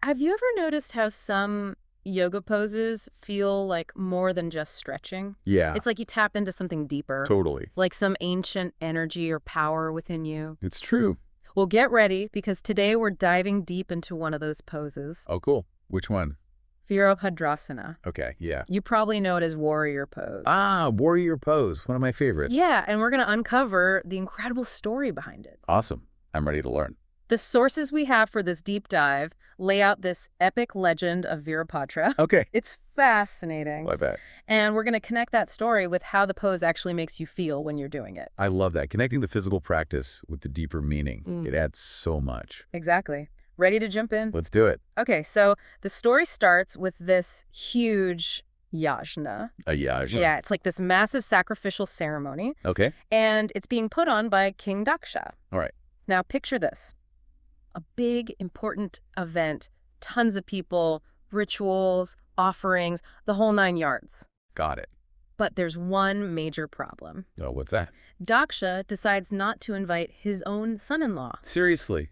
Have you ever noticed how some yoga poses feel like more than just stretching? Yeah, It's like you tap into something deeper, totally. like some ancient energy or power within you. It's true. Well, get ready because today we're diving deep into one of those poses, Oh, cool. Which one? Virabhadrasana. Okay, yeah. You probably know it as warrior pose. Ah, warrior pose. One of my favorites. Yeah, and we're going to uncover the incredible story behind it. Awesome. I'm ready to learn. The sources we have for this deep dive lay out this epic legend of Virabhadra. Okay. It's fascinating. I bet. And we're going to connect that story with how the pose actually makes you feel when you're doing it. I love that. Connecting the physical practice with the deeper meaning. Mm. It adds so much. Exactly. Ready to jump in? Let's do it. Okay, so the story starts with this huge yajna. A yaj. Yeah, it's like this massive sacrificial ceremony, Okay. and it's being put on by King Daksha. All right. Now, picture this. A big, important event, tons of people, rituals, offerings, the whole 9 yards. Got it. But there's one major problem. Oh, what's that? Daksha decides not to invite his own son-in-law. Seriously.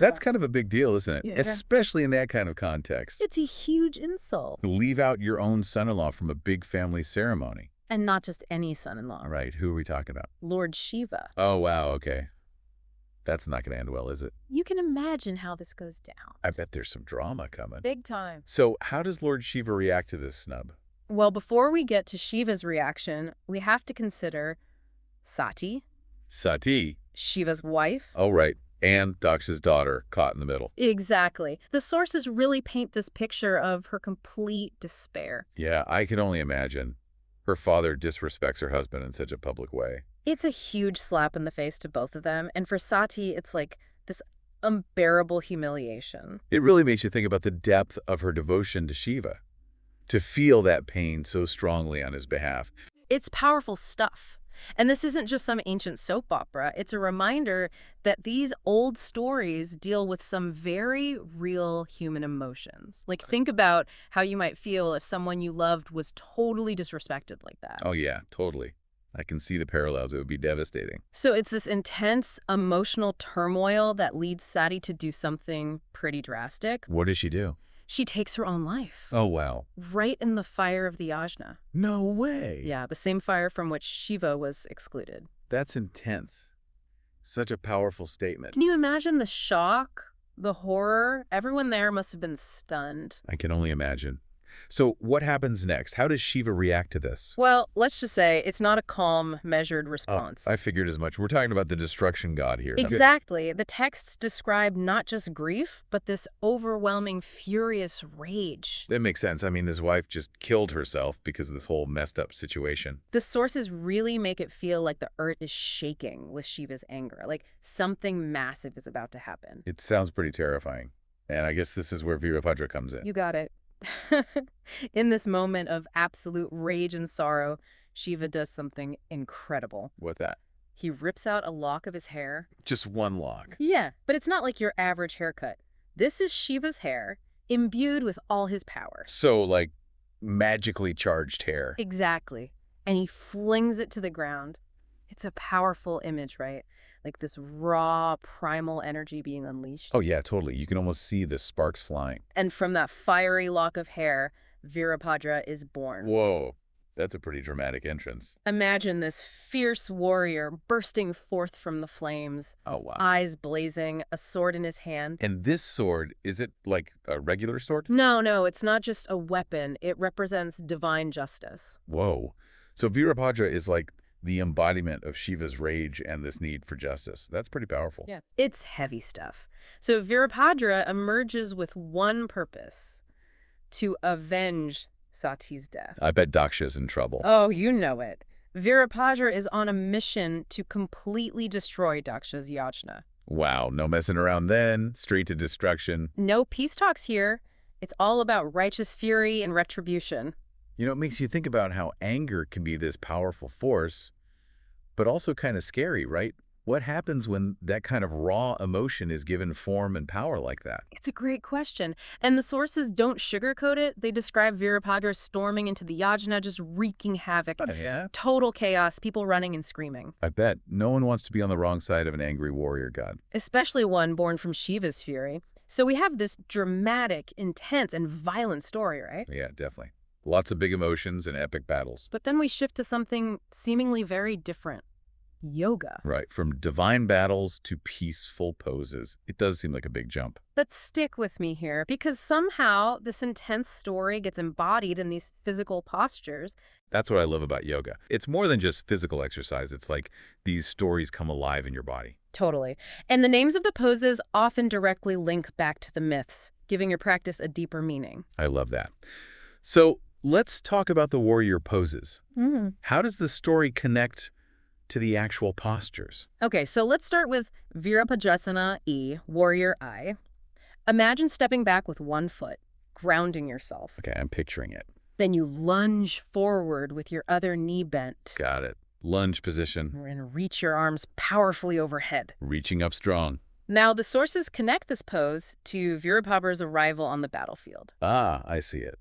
That's kind of a big deal, isn't it? Yeah. Especially in that kind of context. It's a huge insult. Leave out your own son-in-law from a big family ceremony. And not just any son-in-law. All right. Who are we talking about? Lord Shiva. Oh, wow. Okay. That's not going to end well, is it? You can imagine how this goes down. I bet there's some drama coming. Big time. So how does Lord Shiva react to this snub? Well, before we get to Shiva's reaction, we have to consider Sati, Sati. Shiva's wife. Oh, right. And Daksha's daughter caught in the middle. Exactly. The sources really paint this picture of her complete despair. Yeah, I can only imagine. Her father disrespects her husband in such a public way. It's a huge slap in the face to both of them, and for Sati, it's like this unbearable humiliation. It really makes you think about the depth of her devotion to Shiva. To feel that pain so strongly on his behalf. It's powerful stuff. And this isn't just some ancient soap opera. It's a reminder that these old stories deal with some very real human emotions. Like, think about how you might feel if someone you loved was totally disrespected like that. Oh, yeah, totally. I can see the parallels. It would be devastating. So it's this intense emotional turmoil that leads Sati to do something pretty drastic. What does she do? She takes her own life. Oh, wow. Right in the fire of the yajna. No way. Yeah, the same fire from which Shiva was excluded. That's intense. Such a powerful statement. Can you imagine the shock, the horror? Everyone there must have been stunned. I can only imagine. So what happens next? How does Shiva react to this? Well, let's just say it's not a calm, measured response. I figured as much. We're talking about the destruction god here. Exactly. The texts describe not just grief, but this overwhelming, furious rage. That makes sense. I mean, his wife just killed herself because of this whole messed up situation. The sources really make it feel like the earth is shaking with Shiva's anger, like something massive is about to happen. It sounds pretty terrifying. And I guess this is where Virabhadra comes in. You got it. In this moment of absolute rage and sorrow, Shiva does something incredible. What's that? He rips out a lock of his hair. Just one lock. Yeah, but it's not like your average haircut. This is Shiva's hair, imbued with all his power. So, like, magically charged hair. Exactly. And he flings it to the ground. It's a powerful image, right? Like this raw, primal energy being unleashed. Oh, yeah, totally. You can almost see the sparks flying. And from that fiery lock of hair, Virabhadra is born. Whoa. That's a pretty dramatic entrance. Imagine this fierce warrior bursting forth from the flames, Oh, wow. eyes blazing, a sword in his hand. And this sword, is it like a regular sword? No, it's not just a weapon. It represents divine justice. Whoa. So Virabhadra is like the embodiment of Shiva's rage and this need for justice. That's pretty powerful. Yeah. It's heavy stuff. So Virabhadra emerges with one purpose: to avenge Sati's death. I bet Daksha's in trouble. Oh, you know it. Virabhadra is on a mission to completely destroy Daksha's yajna. Wow, no messing around then. Straight to destruction. No peace talks here. It's all about righteous fury and retribution. You know, it makes you think about how anger can be this powerful force, but also kind of scary, right? What happens when that kind of raw emotion is given form and power like that? It's a great question. And the sources don't sugarcoat it. They describe Virabhadra storming into the yajna, just wreaking havoc. Oh, yeah? Total chaos, people running and screaming. I bet. No one wants to be on the wrong side of an angry warrior god. Especially one born from Shiva's fury. So we have this dramatic, intense, and violent story, right? Yeah, definitely. Lots of big emotions and epic battles. But then we shift to something seemingly very different. Yoga. Right, from divine battles to peaceful poses. It does seem like a big jump. But stick with me here, because somehow this intense story gets embodied in these physical postures. That's what I love about yoga. It's more than just physical exercise. It's like these stories come alive in your body. Totally. And the names of the poses often directly link back to the myths, giving your practice a deeper meaning. I love that. So let's talk about the warrior poses. Mm. How does the story connect to the actual postures? Okay, so let's start with Virabhadrasana E, Warrior I. Imagine stepping back with one foot, grounding yourself. Okay, I'm picturing it. Then you lunge forward with your other knee bent. Got it. Lunge position. And reach your arms powerfully overhead. Reaching up strong. Now, the sources connect this pose to Virabhadra's arrival on the battlefield. Ah, I see it.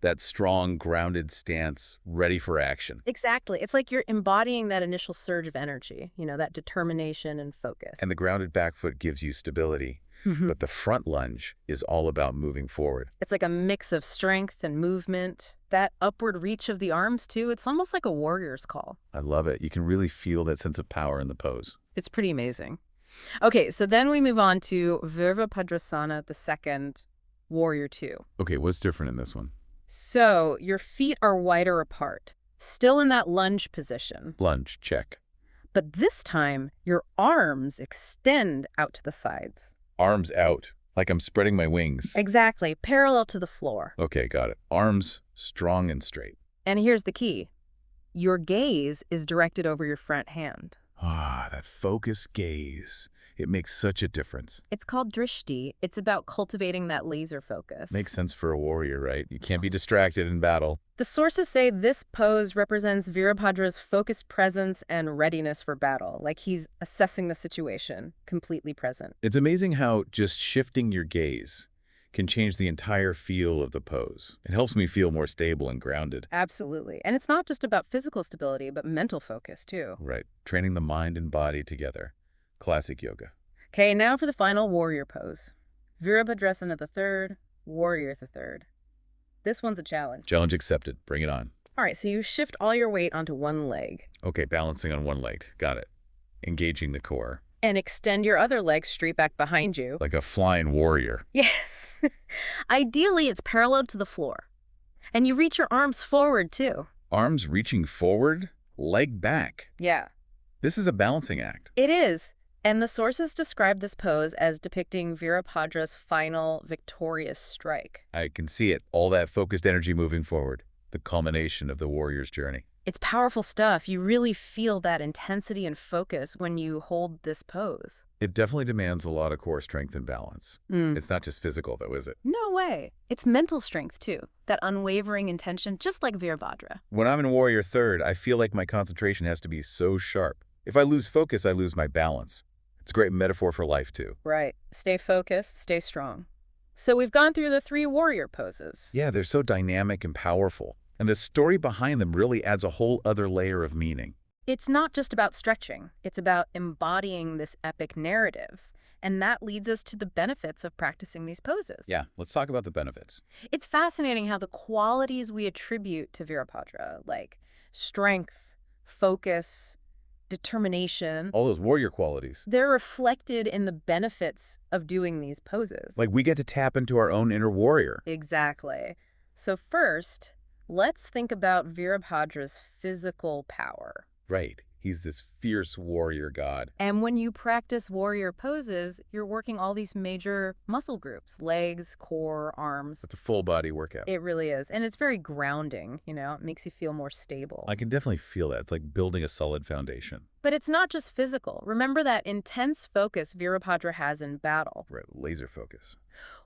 That strong, grounded stance, ready for action. Exactly. It's like you're embodying that initial surge of energy, that determination and focus. And the grounded back foot gives you stability. But the front lunge is all about moving forward. It's like a mix of strength and movement. That upward reach of the arms, too, it's almost like a warrior's call. I love it. You can really feel that sense of power in the pose. It's pretty amazing. Okay, so then we move on to Virabhadrasana, the second, Warrior II. Okay, what's different in this one? So your feet are wider apart, still in that lunge position. Lunge, check. But this time, your arms extend out to the sides. Arms out, like I'm spreading my wings. Exactly, parallel to the floor. Okay, got it. Arms strong and straight. And here's the key. Your gaze is directed over your front hand. Ah, that focused gaze. It makes such a difference. It's called drishti. It's about cultivating that laser focus. Makes sense for a warrior, right? You can't be distracted in battle. The sources say this pose represents Virabhadra's focused presence and readiness for battle, like he's assessing the situation, completely present. It's amazing how just shifting your gaze can change the entire feel of the pose. It helps me feel more stable and grounded. Absolutely. And it's not just about physical stability, but mental focus, too. Right. Training the mind and body together. Classic yoga. Okay, now for the final warrior pose. Virabhadrasana the third, warrior the third. This one's a challenge. Challenge accepted. Bring it on. All right, so you shift all your weight onto one leg. Okay, balancing on one leg. Got it. Engaging the core. And extend your other leg straight back behind you. Like a flying warrior. Yes. Ideally, it's parallel to the floor. And you reach your arms forward, too. Arms reaching forward, leg back. Yeah. This is a balancing act. It is. And the sources describe this pose as depicting Virabhadra's final victorious strike. I can see it. All that focused energy moving forward. The culmination of the warrior's journey. It's powerful stuff. You really feel that intensity and focus when you hold this pose. It definitely demands a lot of core strength and balance. It's not just physical, though, is it? No way. It's mental strength, too. That unwavering intention, just like Virabhadra. When I'm in Warrior Third, I feel like my concentration has to be so sharp. If I lose focus, I lose my balance. It's a great metaphor for life, too. Right. Stay focused, stay strong. So we've gone through the 3 warrior poses. Yeah, they're so dynamic and powerful. And the story behind them really adds a whole other layer of meaning. It's not just about stretching. It's about embodying this epic narrative. And that leads us to the benefits of practicing these poses. Yeah, let's talk about the benefits. It's fascinating how the qualities we attribute to Virabhadra, like strength, focus, determination, All those warrior qualities. they're reflected in the benefits of doing these poses. Like we get to tap into our own inner warrior. Exactly. So first, let's think about Virabhadra's physical power. Right. He's this fierce warrior god. And when you practice warrior poses, you're working all these major muscle groups, legs, core, arms. It's a full body workout. It really is. And it's very grounding, It makes you feel more stable. I can definitely feel that. It's like building a solid foundation. But it's not just physical. Remember that intense focus Virabhadra has in battle. Right. Laser focus.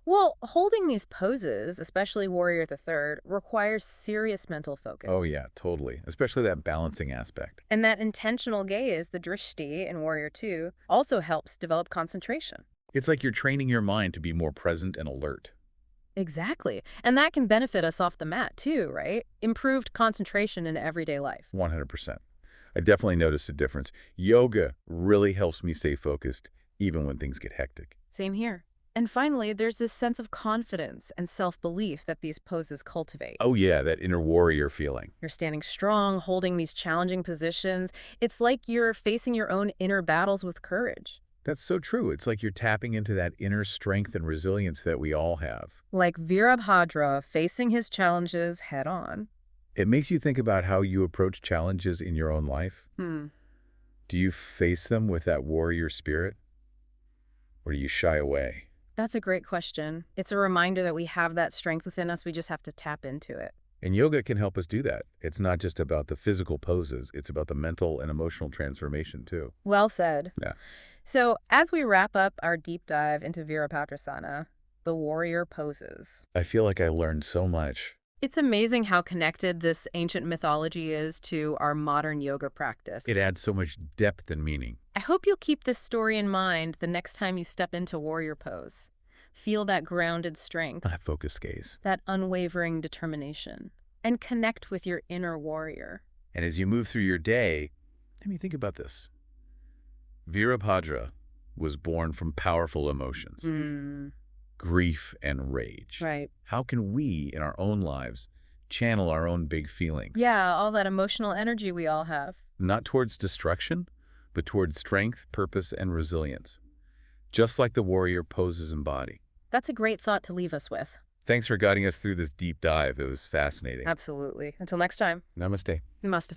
Well, holding these poses, especially Warrior the Third, requires serious mental focus. Oh, yeah, totally. Especially that balancing aspect. And that intentional gaze, the drishti in Warrior 2, also helps develop concentration. It's like you're training your mind to be more present and alert. Exactly. And that can benefit us off the mat too, right? Improved concentration in everyday life. 100%. I definitely noticed a difference. Yoga really helps me stay focused, even when things get hectic. Same here. And finally, there's this sense of confidence and self-belief that these poses cultivate. Oh yeah, that inner warrior feeling. You're standing strong, holding these challenging positions. It's like you're facing your own inner battles with courage. That's so true. It's like you're tapping into that inner strength and resilience that we all have. Like Virabhadra facing his challenges head on. It makes you think about how you approach challenges in your own life. Hmm. Do you face them with that warrior spirit? Or do you shy away? That's a great question. It's a reminder that we have that strength within us. We just have to tap into it. And yoga can help us do that. It's not just about the physical poses. It's about the mental and emotional transformation too. Well said. Yeah. So, as we wrap up our deep dive into Virabhadrasana, the warrior poses, I feel like I learned so much. it's amazing how connected this ancient mythology is to our modern yoga practice. It adds so much depth and meaning. I hope you'll keep this story in mind the next time you step into warrior pose. Feel that grounded strength, That focused gaze. that unwavering determination, and connect with your inner warrior. And as you move through your day, think about this. Virabhadra was born from powerful emotions, grief and rage. Right. How can we, in our own lives, channel our own big feelings? Yeah, all that emotional energy we all have. Not towards destruction, but towards strength, purpose, and resilience. Just like the warrior poses embody. That's a great thought to leave us with. Thanks for guiding us through this deep dive. It was fascinating. Absolutely. Until next time. Namaste. Namaste.